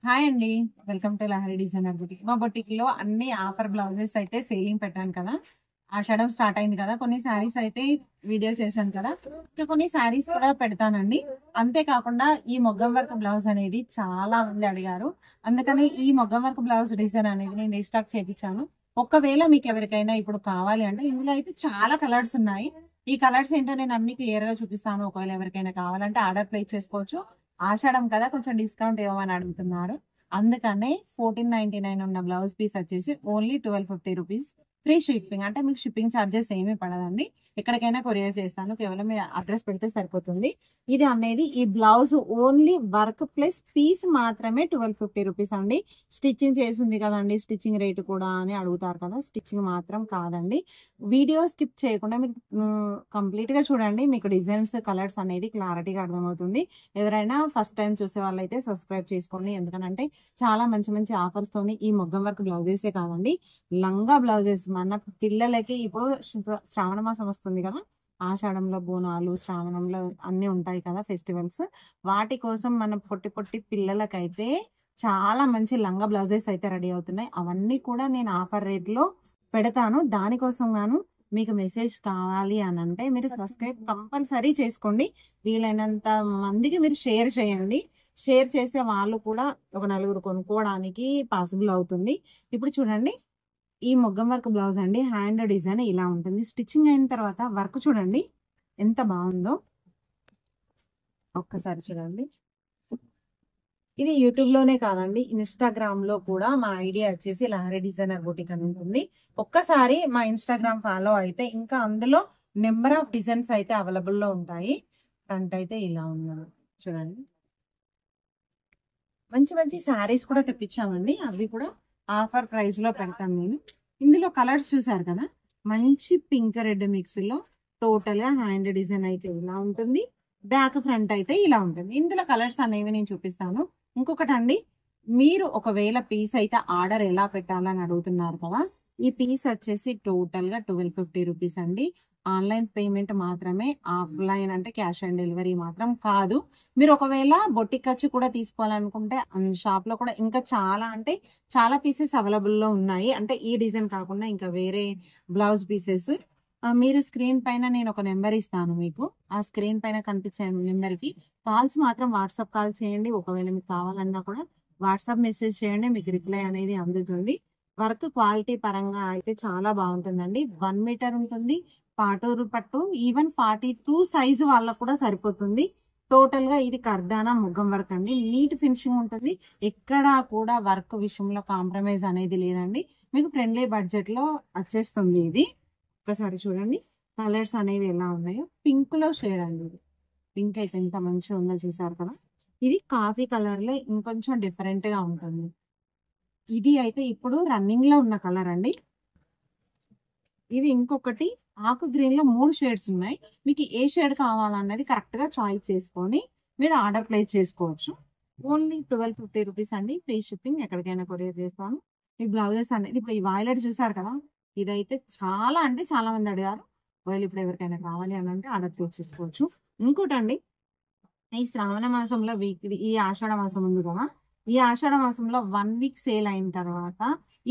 Hi అండి. Welcome to Lahari designer boutique. మా boutique లో అన్ని ఆఫర్ బ్లౌజెస్ అయితే సేలింగ్ పెట్టాను కదా. ఆషాఢం స్టార్ట్ అయింది కదా, కొన్ని శారీస్ అయితే వీడియో చేశాను కదా, ఇంకా కొన్ని శారీస్ కూడా పెడతానండి. అంతేకాకుండా ఈ మొగ్గం వర్క్ బ్లౌజ్ అనేది చాలా మంది అడిగారు, అందుకని ఈ మొగ్గం వర్క్ బ్లౌజ్ డిజైన్ అనేది నేను రీస్టాక్ చేయించాను. ఒకవేళ మీకు ఎవరికైనా ఇప్పుడు కావాలి అంటే ఇందులో అయితే చాలా కలర్స్ ఉన్నాయి. ఈ కలర్స్ ఏంటో నేను అన్ని క్లియర్ గా చూపిస్తాను. ఒకవేళ ఎవరికైనా కావాలంటే ఆర్డర్ ప్లేస్ చేసుకోవచ్చు. ఆషాఢం కదా, కొంచెం డిస్కౌంట్ ఇవ్వమని అడుగుతున్నారు. అందుకనే 1499 ఉన్న బ్లౌజ్ పీస్ వచ్చేసి ఓన్లీ 1250 రూపీస్. ఫ్రీ షిప్పింగ్, అంటే మీకు షిప్పింగ్ ఛార్జెస్ ఏమీ పడదండి. ఎక్కడికైనా కొరియర్ చేస్తాను, కేవలం మీ అడ్రస్ పెడితే సరిపోతుంది. ఇది అనేది ఈ blouse only work plus piece మాత్రమే 1250 రూపీస్ అండి. స్టిచ్చింగ్ చేసింది కదండి, స్టిచ్చింగ్ రేటు కూడా అని అడుగుతారు కదా, స్టిచ్చింగ్ మాత్రం కాదండి. వీడియో స్కిప్ చేయకుండా మీరు కంప్లీట్ గా చూడండి, మీకు డిజైన్స్ కలర్స్ అనేది క్లారిటీగా అర్థమవుతుంది. ఎవరైనా ఫస్ట్ టైం చూసే వాళ్ళైతే సబ్స్క్రైబ్ చేసుకోండి, ఎందుకంటే చాలా మంచి మంచి ఆఫర్స్ తోని ఈ మొగ్గం వర్క్ బ్లౌజెసే కాదండి, లంగా బ్లౌజెస్ మన పిల్లలకి ఇప్పుడు శ్రావణ మాసం వస్తుంది కదా, ఆషాఢంలో బోనాలు, శ్రావణంలో అన్ని ఉంటాయి కదా ఫెస్టివల్స్, వాటి కోసం మన పొట్టి పొట్టి పిల్లలకైతే చాలా మంచి లంగా బ్లౌజెస్ అయితే రెడీ అవుతున్నాయి. అవన్నీ కూడా నేను ఆఫర్ రేట్ లో పెడతాను. దానికోసం గాను మీకు మెసేజ్ కావాలి అని అంటే మీరు సబ్స్క్రైబ్ కంపల్సరీ చేసుకోండి. వీలైనంత మందికి మీరు షేర్ చేయండి. షేర్ చేస్తే వాళ్ళు కూడా ఒక నలుగురు కొనుక్కోవడానికి పాసిబుల్ అవుతుంది. ఇప్పుడు చూడండి, ఈ మొగ్గం వర్క్ బ్లౌజ్ అండి, హ్యాండ్ డిజైన్ ఇలా ఉంటుంది. స్టిచ్చింగ్ అయిన తర్వాత వర్క్ చూడండి ఎంత బాగుందో, ఒక్కసారి చూడండి. ఇది యూట్యూబ్ లోనే కాదండి, ఇన్స్టాగ్రామ్ లో కూడా మా ఐడియా వచ్చేసి లహరి డిజైనర్ బుటిక్ అని ఉంటుంది. ఒక్కసారి మా ఇన్స్టాగ్రామ్ ఫాలో అయితే ఇంకా అందులో నెంబర్ ఆఫ్ డిజైన్స్ అయితే అవైలబుల్ లో ఉంటాయి. ఫ్రంట్ అయితే ఇలా ఉన్నది చూడండి. మంచి మంచి శారీస్ కూడా తెప్పించామండి, అవి కూడా ఆఫర్ ప్రైస్ లో పెడతాను నేను. ఇందులో కలర్స్ చూసారు కదా, మంచి పింక్ రెడ్ మిక్స్ లో టోటల్ గా హ్యాండ్ డిజైన్ అయితే ఇలా ఉంటుంది. బ్యాక్ ఫ్రంట్ అయితే ఇలా ఉంటుంది. ఇందులో కలర్స్ అనేవి నేను చూపిస్తాను. ఇంకొకటి అండి, మీరు ఒకవేళ పీస్ అయితే ఆర్డర్ ఎలా పెట్టాలని అడుగుతున్నారు కదా, ఈ పీస్ వచ్చేసి టోటల్ గా 1250 రూపీస్ అండి. ఆన్లైన్ పేమెంట్ మాత్రమే, ఆఫ్లైన్ అంటే క్యాష్ ఆన్ డెలివరీ మాత్రం కాదు. మీరు ఒకవేళ బొట్టికి వచ్చి కూడా తీసుకోవాలనుకుంటే షాప్ లో కూడా ఇంకా చాలా అంటే చాలా పీసెస్ అవైలబుల్ లో ఉన్నాయి. అంటే ఈ డిజైన్ కాకుండా ఇంకా వేరే బ్లౌజ్ పీసెస్. మీరు స్క్రీన్ పైన నేను ఒక నెంబర్ ఇస్తాను మీకు, ఆ స్క్రీన్ పైన కనిపించే నెంబర్ కి కాల్స్ మాత్రం వాట్సాప్ కాల్ చేయండి. ఒకవేళ మీకు కావాలన్నా కూడా వాట్సాప్ మెసేజ్ చేయండి, మీకు రిప్లై అనేది అందుతుంది. వర్క్ క్వాలిటీ పరంగా అయితే చాలా బాగుంటుందండి. 1 మీటర్ ఉంటుంది, పాటూరు పట్టు, ఈవెన్ 42 సైజు వాళ్ళకు కూడా సరిపోతుంది. టోటల్ గా ఇది కర్దానా ముగ్గం వర్క్ అండి, నీట్ ఫినిషింగ్ ఉంటుంది. ఎక్కడా కూడా వర్క్ విషయంలో కాంప్రమైజ్ అనేది లేదండి. మీకు ఫ్రెండ్లీ బడ్జెట్ లో వచ్చేస్తుంది ఇది. ఒకసారి చూడండి కలర్స్ అనేవి ఎలా ఉన్నాయో. పింక్ లో షేడ్ అండి, ఇది పింక్ అయితే ఎంత మంచిగా ఉందో చూసారు కదా. ఇది కాఫీ కలర్ లో ఇంకొంచెం డిఫరెంట్ గా ఉంటుంది. ఇది అయితే ఇప్పుడు రన్నింగ్ లో ఉన్న కలర్ అండి. ఇది ఇంకొకటి ఆకు గ్రీన్ లో 3 షేడ్స్ ఉన్నాయి. మీకు ఏ షేడ్ కావాలన్నది కరెక్ట్ గా చాయిస్ చేసుకొని మీరు ఆర్డర్ ప్లేస్ చేసుకోవచ్చు. ఓన్లీ 1250 రూపీస్ అండి, ఫ్రీ షిప్పింగ్, ఎక్కడికైనా కొరియర్ చేస్తాను. ఈ బ్లౌజెస్ అనేది ఇప్పుడు ఈ వాయిలెట్ చూసారు కదా, ఇదైతే చాలా అంటే చాలా మంది అడిగారు. ఒకవేళ ఇప్పుడు ఎవరికైనా కావాలి అని అంటే ఆర్డర్ ప్లేస్ చేసుకోవచ్చు. ఇంకోటండి, ఈ శ్రావణ మాసంలో ఈ ఆషాఢ మాసం ఉంది కదా, ఈ ఆషాఢ మాసంలో 1 వీక్ సేల్ అయిన తర్వాత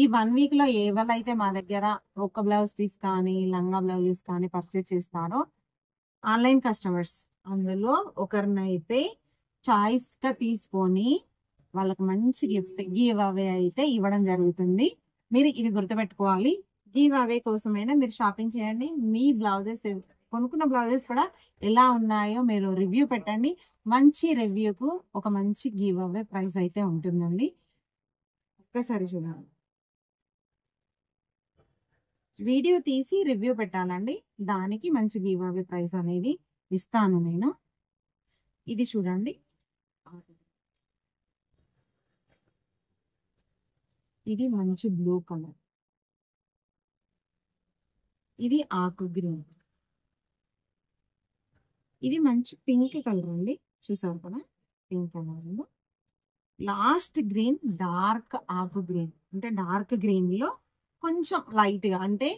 ఈ 1 వీక్ లో ఎవరైతే మా దగ్గర ఒక బ్లౌజ్ పీస్ కానీ లంగా బ్లౌజెస్ కానీ పర్చేస్ చేస్తారో ఆన్లైన్ కస్టమర్స్, అందులో ఒకరినైతే చాయిస్ గా తీసుకొని వాళ్ళకి మంచి గిఫ్ట్ గివ్ అవే అయితే ఇవ్వడం జరుగుతుంది. మీరు ఇది గుర్తుపెట్టుకోవాలి. గివ్ అవే కోసమైనా మీరు షాపింగ్ చేయండి. మీ బ్లౌజెస్ కొనుక్కున్న బ్లౌజెస్ కూడా ఎలా ఉన్నాయో మీరు రివ్యూ పెట్టండి. మంచి రివ్యూకు ఒక మంచి గివ్ అవే ప్రైస్ అయితే ఉంటుందండి. ఒక్కసారి చూడండి, వీడియో తీసి రివ్యూ పెట్టాలండి, దానికి మంచి గివ్ అవే ప్రైస్ అనేది ఇస్తాను నేను. ఇది చూడండి, ఇది మంచి బ్లూ కలర్, ఇది ఆకు గ్రీన్, ఇది మంచి పింక్ కలర్ అండి, చూసారు కదా pink colour. Last green dark ఆకు గ్రీన్, అంటే డార్క్ గ్రీన్ లో కొంచెం లైట్ గా, అంటే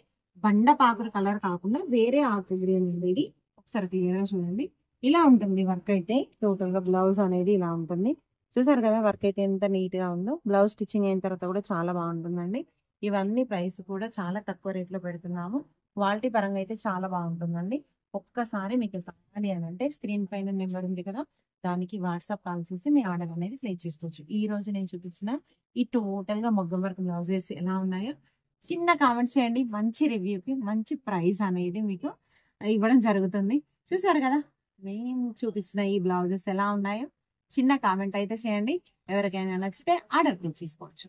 బండపాకుడు కలర్ కాకుండా వేరే ఆకు గ్రీన్ ఉంది. ఇది ఒకసారి క్లియర్ గా చూడండి, ఇలా ఉంటుంది వర్క్ అయితే. టోటల్ గా బ్లౌజ్ అనేది ఇలా ఉంటుంది. చూసారు కదా వర్క్ అయితే ఎంత నీట్ గా ఉందో. బ్లౌజ్ స్టిచ్చింగ్ అయిన తర్వాత కూడా చాలా బాగుంటుందండి. ఇవన్నీ ప్రైస్ కూడా చాలా తక్కువ రేట్ లో పెడుతున్నాము. క్వాలిటీ పరంగా అయితే చాలా బాగుంటుందండి. ఒక్కసారి మీకు కావాలి అని అంటే స్క్రీన్ పైన నెంబర్ ఉంది కదా, దానికి వాట్సాప్ కాల్ చేసి మీ ఆర్డర్ అనేది ప్లేస్ చేసుకోవచ్చు. ఈ రోజు నేను చూపించిన ఈ టోటల్ గా మగ్గం వర్క్ బ్లౌజెస్ ఎలా ఉన్నాయో చిన్న కామెంట్స్ చేయండి. మంచి రివ్యూకి మంచి ప్రైస్ అనేది మీకు ఇవ్వడం జరుగుతుంది. చూసారు కదా నేను చూపించిన ఈ బ్లౌజెస్ ఎలా ఉన్నాయో చిన్న కామెంట్ అయితే చేయండి. ఎవరికైనా నచ్చితే ఆర్డర్ ప్లేస్ చేసుకోవచ్చు.